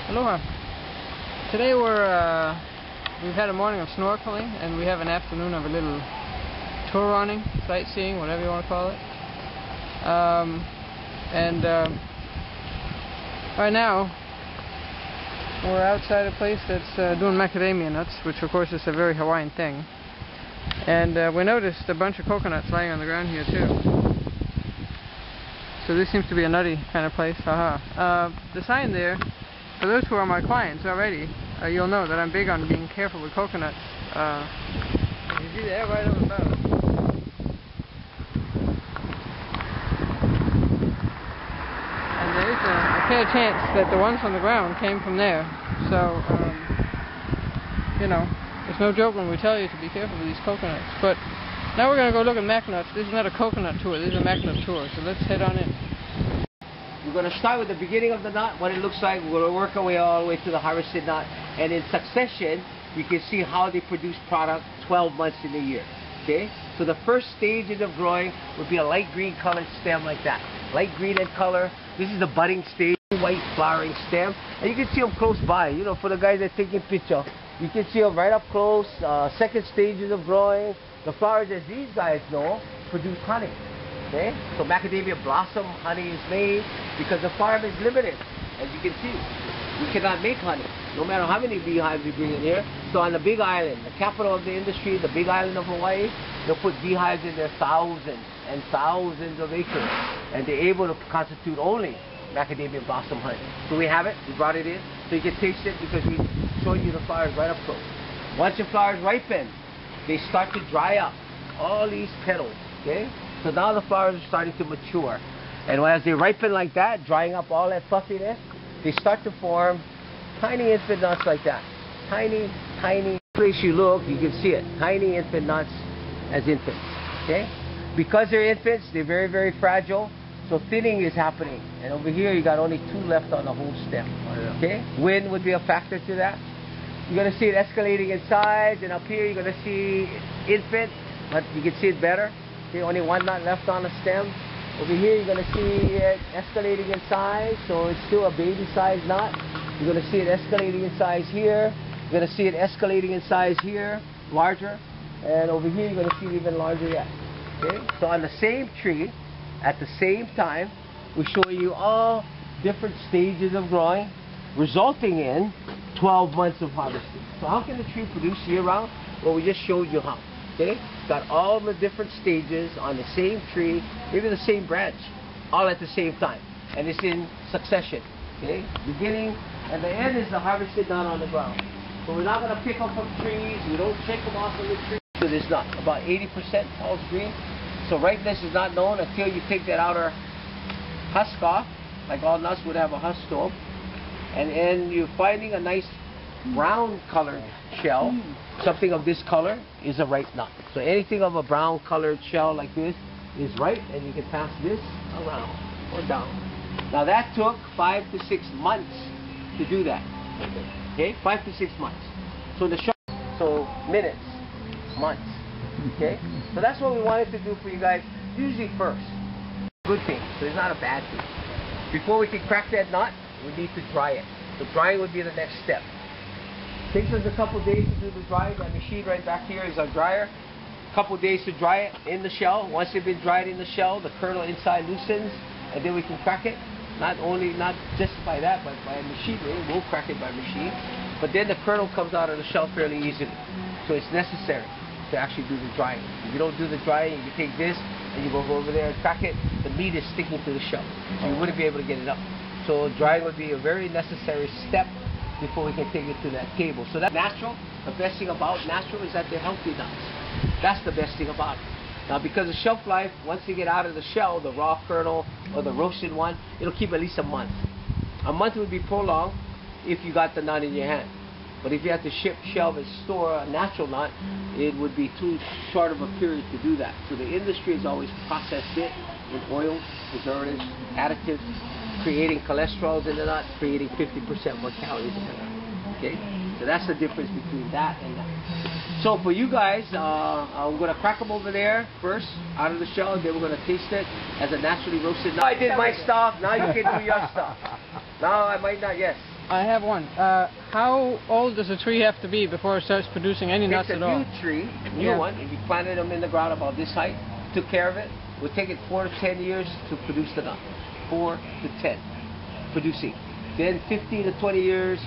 Aloha. Today we've had a morning of snorkeling and we have an afternoon of a little tour running, sightseeing, whatever you want to call it. Right now we're outside a place that's doing macadamia nuts, which of course is a very Hawaiian thing. And we noticed a bunch of coconuts lying on the ground here too. So this seems to be a nutty kind of place. Haha. The sign there, for those who are my clients already, you'll know that I'm big on being careful with coconuts. You see that right up above. And there is a fair chance that the ones on the ground came from there. So, you know, it's no joke when we tell you to be careful with these coconuts. But now we're going to go look at mac nuts. This is not a coconut tour, this is a mac nut tour. So let's head on in. We're going to start with the beginning of the nut, what it looks like. We're going to work our way all the way to the harvested nut. And in succession, you can see how they produce product 12 months in a year. Okay? So the first stages of growing would be a light green colored stem like that. Light green in color. This is the budding stage, white flowering stem. And you can see them close by. You know, for the guys that are taking picture, you can see them right up close. Second stages of growing. The flowers, as these guys know, produce honey. Okay? So macadamia blossom honey is made because the farm is limited. As you can see, we cannot make honey, no matter how many beehives we bring in here. So on the Big Island, the capital of the industry, the Big Island of Hawaii, they'll put beehives in there thousands and thousands of acres, and they're able to constitute only macadamia blossom honey. So we have it, we brought it in, so you can taste it because we show you the flowers right up close. Once the flowers ripen, they start to dry up, all these petals, okay? So now the flowers are starting to mature. And as they ripen like that, drying up all that fluffiness, they start to form tiny infant nuts like that. Tiny, tiny. Place you look, you can see it. Tiny infant nuts as infants, okay? Because they're infants, they're very, very fragile. So thinning is happening. And over here, you got only 2 left on the whole stem, okay? Wind would be a factor to that. You're going to see it escalating in size, and up here you're going to see infant, but you can see it better. Okay, only 1 nut left on the stem. Over here you're going to see it escalating in size, so it's still a baby-sized nut. You're going to see it escalating in size here. You're going to see it escalating in size here, larger. And over here you're going to see it even larger yet. Okay, so on the same tree, at the same time, we show you all different stages of growing, resulting in 12 months of harvesting. So how can the tree produce year-round? Well, we just showed you how. Okay, it's got all the different stages on the same tree, maybe the same branch, all at the same time, and it's in succession. Okay, beginning and the end is the harvested nut on the ground. So we're not going to pick up from trees. We don't shake them off of the tree. So this nut, about 80% false green. So ripeness is not known until you take that outer husk off, like all nuts would have a husk to them, and then you're finding a nice brown colored shell. Something of this color is a ripe nut. So anything of a brown colored shell like this is ripe, and you can pass this around or down. Now that took 5 to 6 months to do that. Okay, 5 to 6 months. So the shell, so minutes, months. Okay, so that's what we wanted to do for you guys. Usually first, good thing. So it's not a bad thing. Before we can crack that nut, we need to dry it. So drying would be the next step. Takes us a couple days to do the drying. That machine right back here is our dryer. A couple days to dry it in the shell. Once they've been dried in the shell, the kernel inside loosens, and then we can crack it. Not just by that, but by machinery. We'll crack it by machine. But then the kernel comes out of the shell fairly easily. So it's necessary to actually do the drying. If you don't do the drying, you take this and you go over there and crack it, the meat is sticking to the shell. So you wouldn't be able to get it up. So drying would be a very necessary step before we can take it to that table. So that's natural. The best thing about natural is that they're healthy nuts. That's the best thing about it. Now because the shelf life, once you get out of the shell, the raw kernel or the roasted one, it'll keep at least a month. A month would be prolonged if you got the nut in your hand. But if you have to ship, shelve, and store a natural nut, it would be too short of a period to do that. So the industry has always processed it with oils, preservatives, additives, creating cholesterols in the nut, creating 50% more calories in the nut. Okay? So that's the difference between that and that. So for you guys, I'm going to crack them over there first, out of the shell, and then we're going to taste it as a naturally roasted nut. I did my stuff, now you can do your stuff. No, I might not. Yes. I have one. How old does a tree have to be before it starts producing any nuts at all? It's a new tree, new one. If you planted them in the ground about this height, took care of it, it would take it 4 to 10 years to produce the nut. 4 to 10 producing. Then 15 to 20 years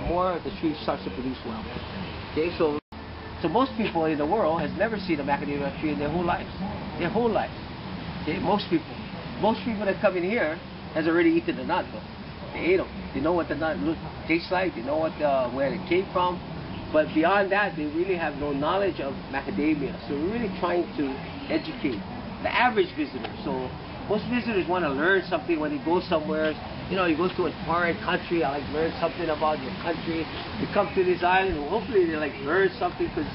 more, the tree starts to produce well. Okay, so most people in the world has never seen a macadamia tree in their whole lives. Their whole life. Okay, most people that come in here has already eaten the nut though. They ate them. They know what the nut tastes like. They know what where it came from. But beyond that, they really have no knowledge of macadamia. So we're really trying to educate the average visitor. So most visitors want to learn something when they go somewhere. You know, you go to a foreign country, I like learn something about your country. You come to this island, and hopefully they like learn something because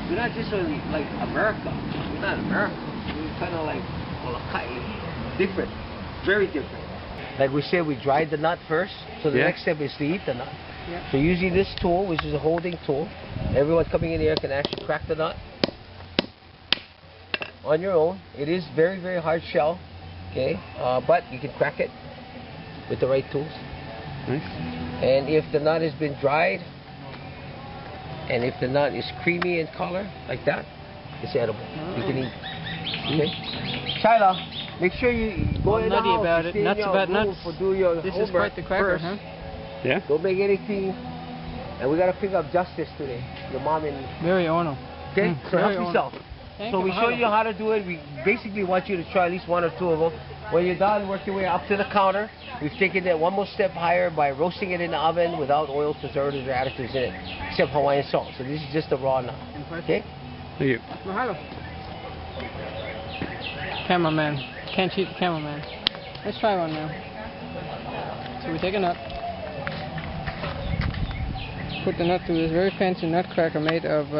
we're not just like America. We're not America. We're kind of like different, very different. Like we said, we dried the nut first, so the next step is to eat the nut. Yeah. So using this tool, which is a holding tool, everyone coming in here can actually crack the nut on your own. It is very, very hard shell, okay, but you can crack it with the right tools. Nice. And if the nut has been dried, and if the nut is creamy in color, like that, it's edible. You can eat. Okay. Shyla, make sure you go in the nutty house, about it. Nuts about nuts. Do your This is quite the cracker, first. huh? Yeah. Don't make anything. And we gotta pick up Justice today. Your mom and Very honor. okay. So help very yourself. So we show you how to do it. We basically want you to try at least 1 or 2 of them. When you're done, work your way up to the counter. We've taken it one more step higher by roasting it in the oven without oils, preservatives, or additives in it, except Hawaiian salt. So this is just a raw nut. Okay? Thank you. Mahalo. Cameraman. Can't cheat the cameraman. Let's try one now. So we take a nut. Put the nut through this very fancy nutcracker made of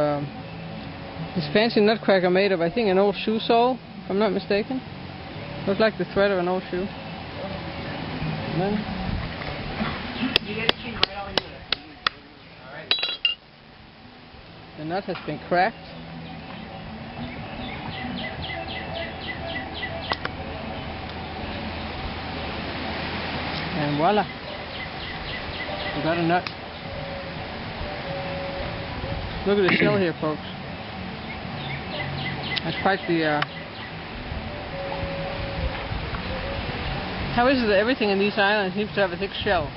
I think an old shoe sole, if I'm not mistaken. Looks like the thread of an old shoe. And then the nut has been cracked. And voila, we got a nut. Look at the shell here, folks. That's quite the how is it that everything in these islands seems to have a thick shell?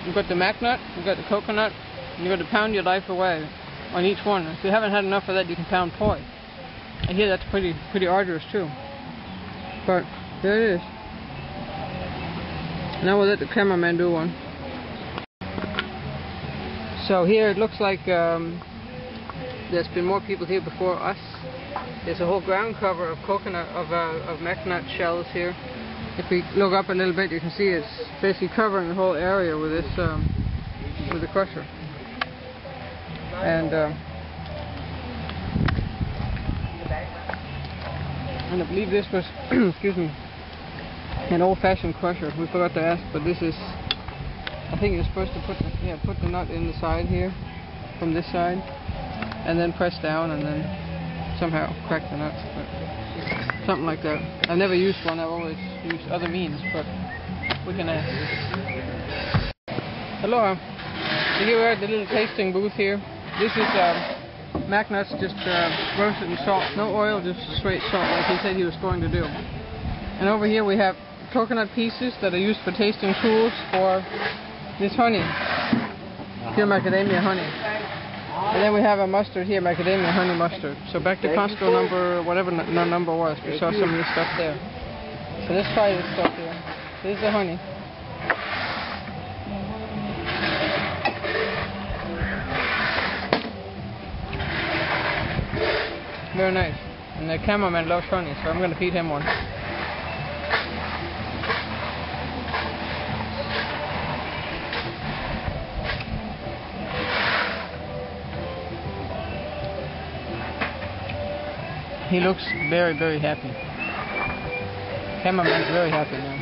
You've got the mac nut, you've got the coconut, and you've got to pound your life away on each one. If you haven't had enough of that, you can pound poi. I hear that's pretty arduous too. But there it is. Now we'll let the cameraman do one. So here it looks like there's been more people here before us. There's a whole ground cover of coconut, of mac nut shells here. If we look up a little bit, you can see it's basically covering the whole area with this, with the crusher. And I believe this was, excuse me, an old-fashioned crusher. We forgot to ask, but this is, I think you're supposed to put the nut in the side here, from this side, and then press down, and then somehow crack the nuts. But something like that. I've never used one. I've always used other means, but we can ask. Aloha. So here we're at the little tasting booth here. This is mac nuts just roasted in salt. No oil, just straight salt, like he said he was going to do. And over here we have coconut pieces that are used for tasting tools for this honey. Pure macadamia honey. And then we have a mustard here, macadamia honey mustard. So back to Costco number, whatever number was, we saw some of this stuff there. So let's try this stuff here. This is the honey. Very nice. And the cameraman loves honey, so I'm going to feed him one. He looks very, very happy. Cameraman's very happy now.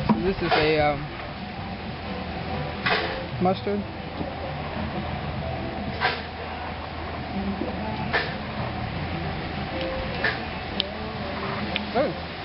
So this is a mustard.